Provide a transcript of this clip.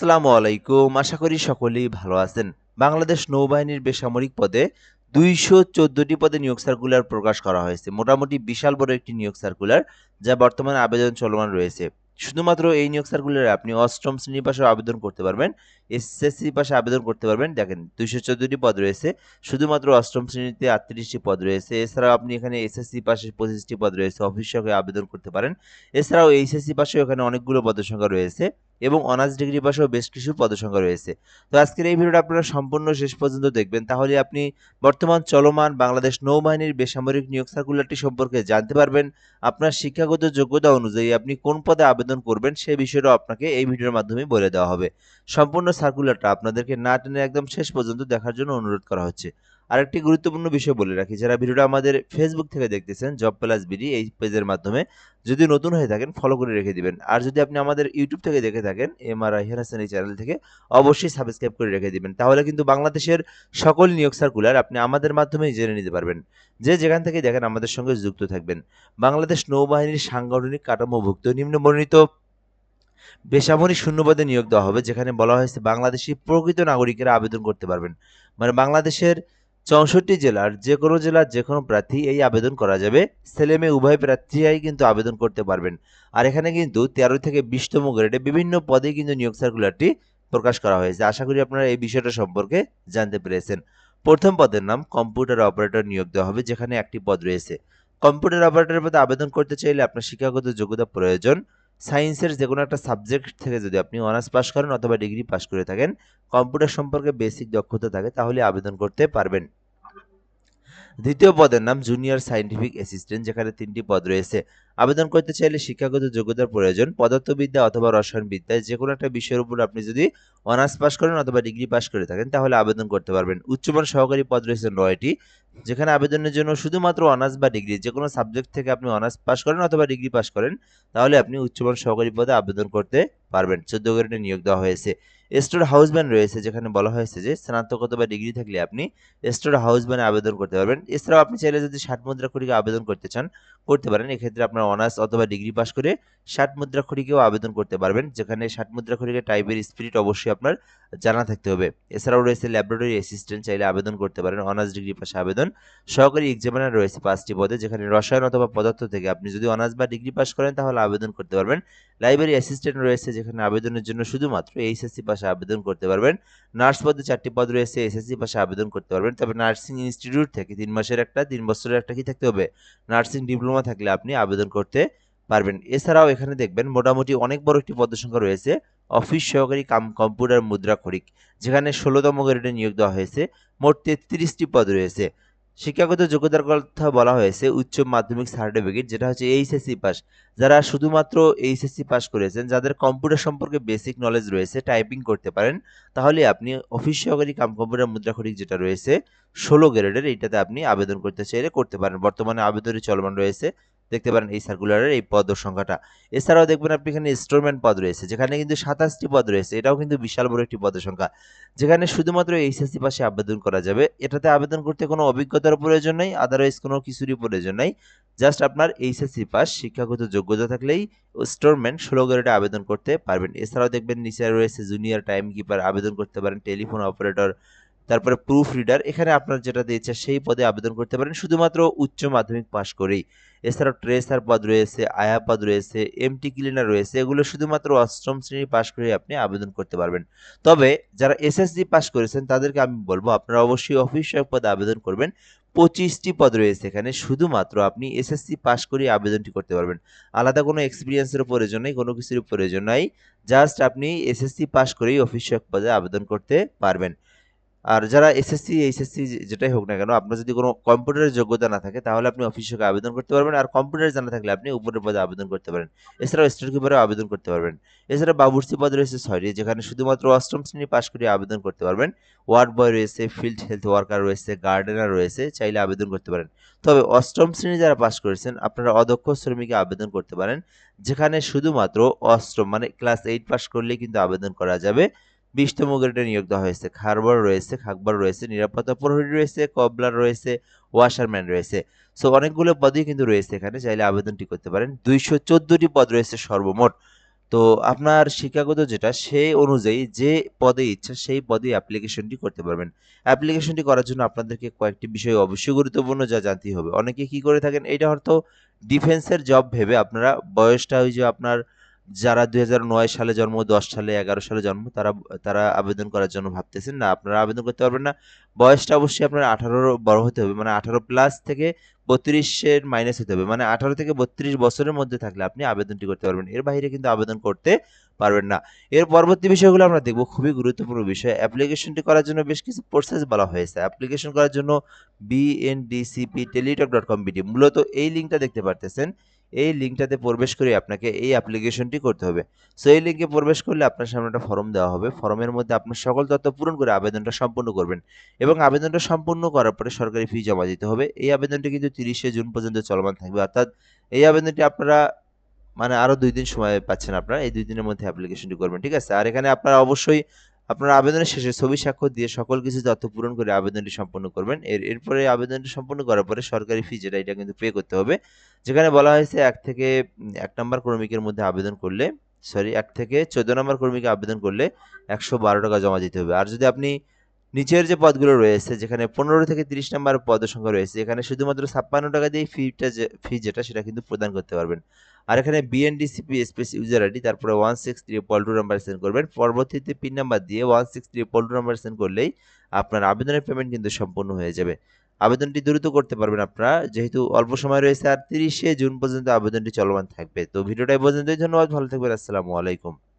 আসসালামু আলাইকুম। আশা করি সকলেই ভালো আছেন। বাংলাদেশ নৌবাহিনীর বেসামরিক পদে ২১৪টি পদে নিয়োগ সার্কুলার প্রকাশ করা হয়েছে। মোটামুটি বিশাল বড় একটি নিয়োগ সার্কুলার, যা বর্তমানে আবেদন চলমান রয়েছে। শুধুমাত্র এই নিয়োগ সার্কুলারে আপনি অষ্টম শ্রেণী পাশেও আবেদন করতে পারবেন, এসএসসি পাশে আবেদন করতে পারবেন। দেখেন ২১৪টি পদ রয়েছে। শুধুমাত্র অষ্টম শ্রেণীতে ৩৮টি পদ রয়েছে। এছাড়াও আপনি এখানে এসএসসি পাশে ২৫টি পদ রয়েছে, অফিস সহকারী আবেদন করতে পারেন। এছাড়াও এইচএসসি পাশেও এখানে অনেকগুলো পদের সংখ্যা রয়েছে এবং অনার্স ডিগ্রি পাশেও বেশ কিছু পদসংখ্যা রয়েছে। তো আজকের এই ভিডিওটা আপনারা সম্পূর্ণ শেষ পর্যন্ত দেখবেন, তাহলে আপনি বর্তমান চলমান বাংলাদেশ নৌবাহিনীর বেসামরিক নিয়োগ সার্কুলারটি সম্পর্কে জানতে পারবেন। আপনার শিক্ষাগত যোগ্যতা অনুযায়ী আপনি কোন পদে আবেদন করবেন সে বিষয়টাও আপনাকে এই ভিডিওর মাধ্যমে বলে দেওয়া হবে। সম্পূর্ণ সার্কুলারটা আপনাদেরকে না টেনে একদম শেষ পর্যন্ত দেখার জন্য অনুরোধ করা হচ্ছে। আরেকটি গুরুত্বপূর্ণ বিষয় বলে রাখি, যারা ভিডিওটা আমাদের ফেসবুক থেকে দেখতেছেন জব প্লাস বিডি এই পেজের মাধ্যমে, যদি নতুন হয়ে থাকেন ফলো করে রেখে দিবেন। আর যদি আপনি আমাদের ইউটিউব থেকে দেখে থাকেন এমআর রায়হান হাসান এই চ্যানেল থেকে, অবশ্যই সাবস্ক্রাইব করে রেখে দিবেন। তাহলে কিন্তু বাংলাদেশের সকল নিয়োগ সার্কুলার আপনি আমাদের মাধ্যমেই জেনে নিতে পারবেন। যে যেখান থেকে দেখেন আমাদের সঙ্গে যুক্ত থাকবেন। বাংলাদেশ নৌবাহিনীর সাংগঠনিক কাঠামোভুক্ত নিম্নবর্ণিত বেসামরিক শূন্যপদে নিয়োগ দেওয়া হবে, যেখানে বলা হয়েছে বাংলাদেশি প্রকৃত নাগরিকেরা আবেদন করতে পারবেন। মানে বাংলাদেশের ৬৪ জেলার যে কোনো জেলার যে কোনো প্রার্থী এই আবেদন করা যাবে। ছেলে মেয়ে উভয় প্রার্থীরাই কিন্তু আবেদন করতে পারবেন। আর এখানে কিন্তু ১৩ থেকে ২০তম গ্রেডে বিভিন্ন পদে কিন্তু নিয়োগ সার্কুলারটি প্রকাশ করা হয়েছে। আশা করি আপনারা এই বিষয়টা সম্পর্কে জানতে পেরেছেন। প্রথম পদের নাম কম্পিউটার অপারেটর নিয়োগ দেওয়া হবে, যেখানে একটি পদ রয়েছে। কম্পিউটার অপারেটরের পদে আবেদন করতে চাইলে আপনার শিক্ষাগত যোগ্যতা প্রয়োজন। সায়েন্সের যেকোনো একটা সাবজেক্ট থেকে যদি আপনি অনার্স পাস করেন অথবা ডিগ্রি পাস করে থাকেন, কম্পিউটার সম্পর্কে বেসিক দক্ষতা থাকে, তাহলে আবেদন করতে পারবেন। দ্বিতীয় পদের নাম জুনিয়র সায়েন্টিফিক অ্যাসিস্ট্যান্ট, যেখানে ৩টি পদ রয়েছে। আবেদন করতে চাইলে শিক্ষাগত যোগ্যতার প্রয়োজন। পদার্থবিদ্যা অথবা রসায়নবিদ্যায় যেকোনো একটা বিষয়ের উপর আপনি যদি অনার্স পাস করেন অথবা ডিগ্রি পাস করে থাকেন, তাহলে আবেদন করতে পারবেন। উচ্চমান সহকারী পদ রয়েছে ৯টি, যেখানে আবেদনের জন্য শুধুমাত্র অনার্স বা ডিগ্রি যেকোনো সাবজেক্ট থেকে আপনি অনার্স পাস করেন অথবা ডিগ্রি পাস করেন, তাহলে আপনি উচ্চমান সহকারী পদে আবেদন করতে পারবেন। ১৪ গ্রেডে নিয়োগ দেওয়া হয়েছে। স্টোর হাউসম্যান রয়েছে, যেখানে বলা হয়েছে যে স্নাতক অথবা ডিগ্রি থাকলে আপনি স্টোর হাউসম্যানে আবেদন করতে পারবেন। এছাড়াও আপনি চাইলে যদি ৬০ মুদ্রা খড়িকে আবেদন করতে চান, করতে পারেন। এক্ষেত্রে আপনার অনার্স অথবা ডিগ্রি পাস করে ৬০ মুদ্রা খড়িকেও আবেদন করতে পারবেন, যেখানে ৬০ মুদ্রা খড়িকে টাইপের স্পিরিট অবশ্যই আপনার জানা থাকতে হবে। এছাড়াও রয়েছে ল্যাবরেটরি অ্যাসিস্ট্যান্ট, চাইলে আবেদন করতে পারেন, অনার্স ডিগ্রি পাশে আবেদন। সহকারী এক্সামিনার রয়েছে ৫টি পদে, যেখানে রসায়ন অথবা পদার্থ থেকে আপনি যদি অনার্স বা ডিগ্রি পাস করেন তাহলে আবেদন করতে পারবেন। লাইব্রেরি অ্যাসিস্ট্যান্ট রয়েছে, যেখানে আবেদনের জন্য শুধুমাত্র এইচএসসি পাশে আবেদন করতে পারবেন। নার্স পদে ৪টি পদ রয়েছে, এসএসসি পাশে আবেদন করতে পারবেন। তবে নার্সিং ইনস্টিটিউট থেকে ৩ মাসের একটা ৩ বছরের একটা কি থাকতে হবে, নার্সিং ডিপ্লোমা থাকলে আপনি আবেদন করতে পারবেন। এছাড়াও এখানে দেখবেন মোটামুটি অনেক বড় একটি পদসংখ্যা রয়েছে, অফিস সহকারী কাম কম্পিউটার মুদ্রা খড়িক, যেখানে ১৬তম গ্রেডে নিয়োগ দেওয়া হয়েছে। মোট ৩৩টি পদ রয়েছে। শিক্ষাগত যোগ্যতার কথা বলা হয়েছে উচ্চ মাধ্যমিক সার্টিফিকেট, যেটা হচ্ছে এইচএসসি পাস। যারা শুধুমাত্র এইচএসসি পাস করেছেন, যাদের কম্পিউটার সম্পর্কে বেসিক নলেজ রয়েছে, টাইপিং করতে পারেন, তাহলে আপনি অফিস সহকারী কাম কম্পিউটার মুদ্রা খড়িক যেটা রয়েছে ১৬ গ্রেডের, এইটাতে আপনি আবেদন করতে চাইলে করতে পারেন। বর্তমানে আবেদনই চলমান রয়েছে, দেখতে পারেন এই সার্কুলারের এই পদের সংখ্যাটা। এছাড়াও দেখবেন আপনি এখানে স্টোরম্যান পদ রয়েছে, যেখানে কিন্তু ২৭টি পদ রয়েছে। এটাও কিন্তু বিশাল বড় একটি পদের সংখ্যা, যেখানে শুধুমাত্র এইচএসসি পাশে আবেদন করা যাবে। এটাতে আবেদন করতে কোনো অভিজ্ঞতার প্রয়োজন নেই, আদারওয়াইজ কোনো কিছুরই প্রয়োজন নাই। জাস্ট আপনার এইচএসসি পাস, শিক্ষাগত যোগ্যতা থাকলেই স্টোরম্যান ১৬ গ্রেডে আবেদন করতে পারবেন। এছাড়াও দেখবেন নিচে রয়েছে জুনিয়র টাইম কিপার, আবেদন করতে পারেন। টেলিফোন অপারেটর, তারপরে প্রুফ রিডার, এখানে আপনার যেটাতে ইচ্ছা সেই পদে আবেদন করতে পারেন শুধুমাত্র উচ্চ মাধ্যমিক পাশ করেই। এছাড়াও ট্রেসার পদ রয়েছে, আয়া পদ রয়েছে, এমটি ক্লিনার রয়েছে, এগুলো শুধুমাত্র অষ্টম শ্রেণী পাশ করে আপনি আবেদন করতে পারবেন। তবে যারা এসএসসি পাস করেছেন তাদেরকে আমি বলবো আপনারা অবশ্যই অফিস সহায়ক পদে আবেদন করবেন। ২৫টি পদ রয়েছে এখানে, শুধুমাত্র আপনি এসএসসি পাস করে আবেদনটি করতে পারবেন। আলাদা কোনো এক্সপিরিয়েন্সের প্রয়োজন নেই, কোনো কিছুর প্রয়োজন নাই। জাস্ট আপনি এসএসসি পাস করেই অফিস সহায়ক পদে আবেদন করতে পারবেন। আর যারা এসএসসি, এইচএসসি যেটাই হোক না কেন, আপনার যদি কোনো কম্পিউটারের যোগ্যতা না থাকে তাহলে আপনি অফিস সহায়কে আবেদন করতে পারবেন। আর কম্পিউটার জানা থাকলে আপনি উপরের পদে আবেদন করতে পারেন। এছাড়াও স্টোর কিপারেও আবেদন করতে পারবেন। এছাড়া বাবুর্চি পদ রয়েছে ৬টি, যেখানে শুধুমাত্র অষ্টম শ্রেণী পাস করে আবেদন করতে পারবেন। ওয়ার্ড বয় রয়েছে, ফিল্ড হেলথ ওয়ার্কার রয়েছে, গার্ডেনার রয়েছে, চাইলে আবেদন করতে পারেন। তবে অষ্টম শ্রেণী যারা পাস করেছেন আপনারা অদক্ষ শ্রমিকে আবেদন করতে পারেন, যেখানে শুধুমাত্র অষ্টম মানে ক্লাস ৮ পাস করলেই কিন্তু আবেদন করা যাবে। ২০তম গ্রেডে নিয়োগ দেওয়া হয়েছে। খারবার রয়েছে, খাকবার রয়েছে, নিরাপত্তা প্রহরী রয়েছে, কবলার রয়েছে, ওয়াশারম্যান রয়েছে। সো অনেকগুলো পদই কিন্তু রয়েছে এখানে, চাইলে আবেদনটি করতে পারেন। ২১৪টি পদ রয়েছে সর্বমোট। তো আপনার শিক্ষাগত যেটা সেই অনুযায়ী যে পদে ইচ্ছা সেই পদে অ্যাপ্লিকেশনটি করতে পারবেন। অ্যাপ্লিকেশনটি করার জন্য আপনাদেরকে কয়েকটি বিষয় অবশ্যই গুরুত্বপূর্ণ যা জানতেই হবে। অনেকে কি করে থাকেন এটা হয়তো ডিফেন্সের জব ভেবে আপনারা বয়সটা ওই যে আপনার যারা ২০০৯ সালে জন্ম, ১০ সালে, ১১ সালে জন্ম তারা তারা আবেদন করার জন্য ভাবতেছেন। না, আপনারা আবেদন করতে পারবেন না। বয়সটা অবশ্যই আপনার ১৮ বড় হতে হবে। মানে ১৮ প্লাস থেকে ৩২ এর মাইনাস হতে হবে। মানে ১৮ থেকে ৩২ বছরের মধ্যে থাকলে আপনি আবেদনটি করতে পারবেন। এর বাইরে কিন্তু আবেদন করতে পারবেন না। এর পরবর্তী বিষয়গুলো আমরা দেখব, খুবই গুরুত্বপূর্ণ বিষয়। অ্যাপ্লিকেশনটি করার জন্য বেশ কিছু প্রসেস বলা হয়েছে। অ্যাপ্লিকেশন করার জন্য bndcpteletalk.com.bd মূলত এই লিঙ্কটা দেখতে পারতেছেন। এই লিঙ্কটাতে প্রবেশ করে আপনাকে এই অ্যাপ্লিকেশনটি করতে হবে। সো এই লিঙ্কে প্রবেশ করলে আপনার সামনে একটা ফর্ম দেওয়া হবে। ফর্মের মধ্যে আপনার সকল তথ্য পূরণ করে আবেদনটা সম্পূর্ণ করবেন এবং আবেদনটা সম্পূর্ণ করার পরে সরকারি ফি জমা দিতে হবে। এই আবেদনটি কিন্তু ৩০শে জুন পর্যন্ত চলমান থাকবে। অর্থাৎ এই আবেদনটি আপনারা মানে আরো ২ দিন সময় পাচ্ছেন আপনারা। এই ২ দিনের মধ্যে অ্যাপ্লিকেশনটি করবেন। ঠিক আছে? আর এখানে আপনারা অবশ্যই আপনার আবেদনের শেষে ছবি স্বাক্ষর দিয়ে সকল কিছু তথ্য পূরণ করে আবেদনটি সম্পন্ন করবেন। এরপরে আবেদনটি সম্পন্ন করার পরে সরকারি ফি যেটা এটা কিন্তু পে করতে হবে। যেখানে বলা হয়েছে ১ থেকে ১ নাম্বার কর্মীকের মধ্যে আবেদন করলে ১ থেকে ১৪ নাম্বার কর্মীকে আবেদন করলে ৳১১২ জমা দিতে হবে। আর যদি আপনি নিচের যে পদগুলো রয়েছে যেখানে ১৫ থেকে ৩০ নাম্বার পদের সংখ্যা রয়েছে এখানে শুধুমাত্র ৳৫৬ দিয়ে ফি যেটা সেটা কিন্তু প্রদান করতে পারবেন। আর এখানে বিএনডিসিপি স্পেস ইউজার আইডি তারপরে 16322 নাম্বার সেন্ড করবেন। পরবর্তীতে পিন নাম্বার দিয়ে 16322 নাম্বার সেন্ড করলেই আপনার আবেদনের পেমেন্ট কিন্তু সম্পূর্ণ হয়ে যাবে। আবেদনটি দ্রুত করতে পারবেন আপনারা যেহেতু অল্প সময় রয়েছে আর ৩০শে জুন পর্যন্ত আবেদনটি চলমান থাকবে। তো ভিডিওটা এই পর্যন্তই। ধন্যবাদ। ভালো থাকবেন। আসসালামু আলাইকুম।